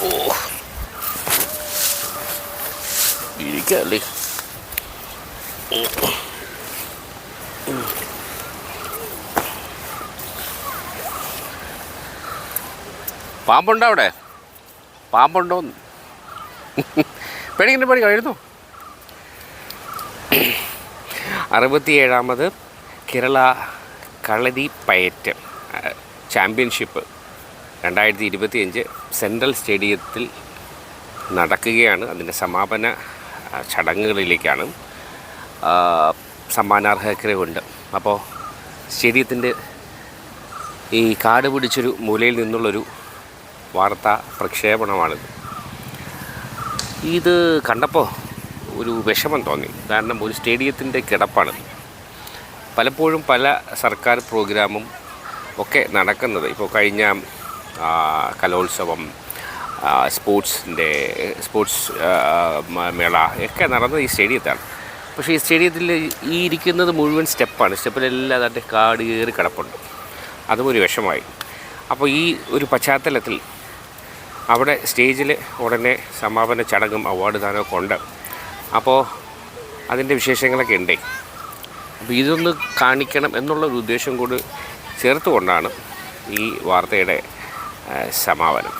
ഓ ഇരിക്കല്ലേ. പാമ്പുണ്ടോ അവിടെ? പാമ്പുണ്ടോന്ന് പേടിക്കണ്ട എഴുതോ. 67ാമത് കേരള കളരിപ്പയറ്റ് ചാമ്പ്യൻഷിപ്പ് 2025 സെൻട്രൽ സ്റ്റേഡിയത്തിൽ നടക്കുകയാണ്. അതിൻ്റെ സമാപന ചടങ്ങുകളിലേക്കാണ്. സമ്മാനാർഹരൊക്കെ ഉണ്ട്. അപ്പോൾ സ്റ്റേഡിയത്തിൻ്റെ ഈ കാട് പിടിച്ചൊരു മൂലയിൽ നിന്നുള്ളൊരു വാർത്താ പ്രക്ഷേപണമാണിത്. ഇത് കണ്ടപ്പോൾ ഒരു വിഷമം തോന്നി. കാരണം ഒരു സ്റ്റേഡിയത്തിൻ്റെ കിടപ്പാണ്. പലപ്പോഴും പല സർക്കാർ പ്രോഗ്രാമും ഒക്കെ നടക്കുന്നത്, ഇപ്പോൾ കഴിഞ്ഞ കലോത്സവം, സ്പോർട്സ് മേള ഒക്കെ നടന്നത് ഈ സ്റ്റേഡിയത്താണ്. പക്ഷേ ഈ സ്റ്റേഡിയത്തിൽ ഈ ഇരിക്കുന്നത് മുഴുവൻ സ്റ്റെപ്പിലെല്ലാം അതിൻ്റെ കാട് കയറി കിടപ്പുണ്ട്. അതും ഒരു വിഷമമായി. അപ്പോൾ ഈ ഒരു പശ്ചാത്തലത്തിൽ അവിടെ സ്റ്റേജിൽ ഉടനെ സമാപന ചടങ്ങും അവാർഡ് ദാനമൊക്കെ ഉണ്ട്. അപ്പോൾ അതിൻ്റെ വിശേഷങ്ങളൊക്കെ ഉണ്ടേ. അപ്പോൾ ഇതൊന്ന് കാണിക്കണം എന്നുള്ളൊരു ഉദ്ദേശം കൂടി ചേർത്തുകൊണ്ടാണ് ഈ വാർത്തയുടെ സമാപനം.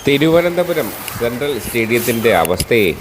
തിരുവനന്തപുരം സെൻട്രൽ സ്റ്റേഡിയത്തിൻ്റെ അവസ്ഥയെ